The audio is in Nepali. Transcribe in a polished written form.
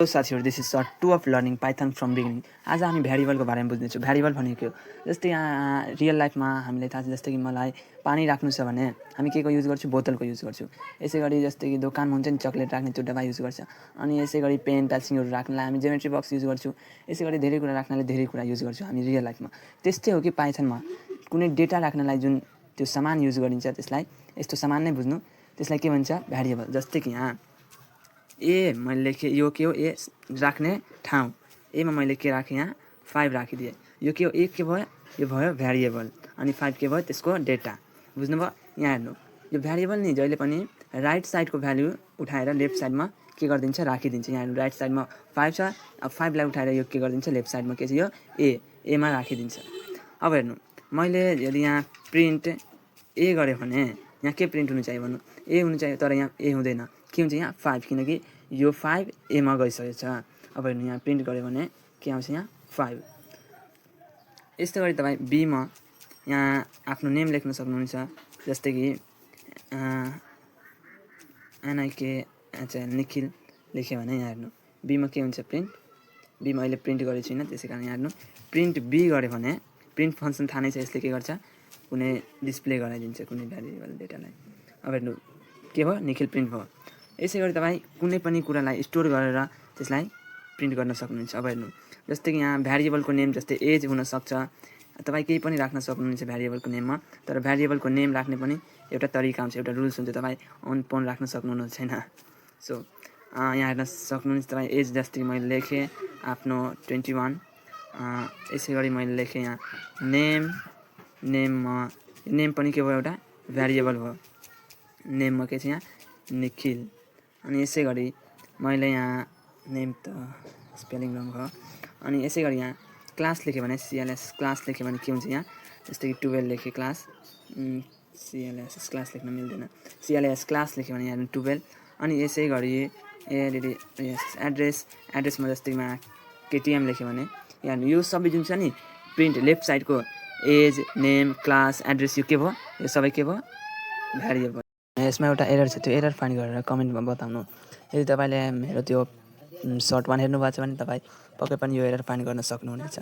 साथीहरु, this is sort 2 of learning python from beginning. आज हामी भ्यारिएबलको बारेमा बुझ्नेछौँ। भ्यारिएबल भनेको के हो? जस्तै रियल लाइफमा हामीलाई थाहा छ, जस्तै कि मलाई पानी राख्नु छ भने हामी के को युज गर्छौँ? बोतलको युज गर्छौँ। यसै गरी जस्तै कि दोकानमा हुन्छ नि चक्लेट राख्ने त्यो डब्बा युज गर्छ। अनि यसै गरी पेन पेन्सिलहरू राख्नलाई हामी ज्योमेट्री बक्स युज गर्छौँ। यसै गरी धेरै कुरा राख्नलाई धेरै कुरा युज गर्छौँ हामी रियल लाइफमा। त्यस्तै हो कि पाइथनमा कुनै डेटा राख्नलाई जुन त्यो सामान युज गरिन्छ त्यसलाई यस्तो सामान नै बुझ्नु, त्यसलाई के भन्छ? भ्यारिएबल। जस्तै कि यहाँ मैले लेखेँ, यो के हो? ए राख्ने ठाउँ। एमा मैले के राखेँ? यहाँ 5 राखिदिएँ। यो के हो? ए के भयो? यो भयो भ्यारिएबल। अनि 5 के भयो? त्यसको डेटा। बुझ्नुभयो? यहाँ हेर्नु, यो भ्यारिएबल नि जहिले पनि राइट साइडको भ्याल्यु उठाएर लेफ्ट साइडमा के गरिदिन्छ? राखिदिन्छ। यहाँ हेर्नु, राइट साइडमा 5 छ। अब 5 लाई उठाएर यो के गरिदिन्छ? लेफ्ट साइडमा के छ? यो एमा राखिदिन्छ। अब हेर्नु, मैले यदि यहाँ प्रिन्ट ए गरेँ भने यहाँ के प्रिन्ट हुनु चाहियो भन्नु? ए हुनु चाहियो, तर यहाँ ए हुँदैन। के हुन्छ? यहाँ 5, किनकि यो 5 एमा गइसकेको छ। अब हेर्नु, यहाँ प्रिन्ट गऱ्यो भने के आउँछ? यहाँ 5। यस्तै गरी तपाईँ बीमा यहाँ आफ्नो नेम लेख्न सक्नुहुन्छ। जस्तै कि निखिल लेख्यो भने यहाँ हेर्नु, बीमा के हुन्छ? प्रिन्ट। बीमा अहिले प्रिन्ट गरेको छुइनँ, त्यसै कारण यहाँ हेर्नु, प्रिन्ट बी गऱ्यो भने प्रिन्ट फङ्सन थाहा नै छ, यसले के गर्छ? कुनै डिस्प्ले गराइदिन्छ कुनै भ्यारिएबल डेटालाई। अब हेर्नु, के भयो? निखिल प्रिन्ट भयो। यसै गरी तपाईँ कुनै पनि कुरालाई स्टोर गरेर त्यसलाई प्रिन्ट गर्न सक्नुहुन्छ। अब हेर्नु, जस्तै कि यहाँ भ्यारिएबलको नेम जस्तै एज हुनसक्छ। तपाईँ केही पनि राख्न सक्नुहुन्छ भ्यारिएबलको नेममा, तर भ्यारिएबलको नेम राख्ने पनि एउटा तरिका हुन्छ, एउटा रुल्स हुन्छ। तपाईँ अनपोन राख्न सक्नुहुन्न छैन। सो यहाँ हेर्न सक्नुहुन्छ तपाईँ एज। जस्तै मैले लेखेँ आफ्नो 21। यसै गरी मैले लेखेँ यहाँ नेम पनि के भयो? एउटा भ्यारिएबल भयो। नेममा के छ? यहाँ निखिल। अनि यसै गरी मैले यहाँ नेम त स्पेलिङ रङ भयो। अनि यसै गरी यहाँ क्लास लेख्यो भने CLS क्लास लेख्यो भने के हुन्छ? यहाँ जस्तै कि 12 लेखेँ क्लास, CLS क्लास लेख्न मिल्दैन। CLS क्लास लेख्यो भने यहाँ 12। अनि यसै गरी एड्रेसमा जस्तै KTM लेख्यो भने यहाँ यो सबै जुन छ नि प्रिन्ट लेफ्ट साइडको एज, नेम, क्लास, एड्रेस, यो के भयो? यो सबै के भयो? भ्यारिएबल। यसमा एउटा एरर छ, त्यो एरर फाइन्ड गरेर कमेन्टमा बताउनु। यदि तपाईँले मेरो त्यो सर्ट 1 हेर्नु भएको छ भने तपाईँ पक्कै पनि यो एरर फाइन्ड गर्न सक्नुहुनेछ।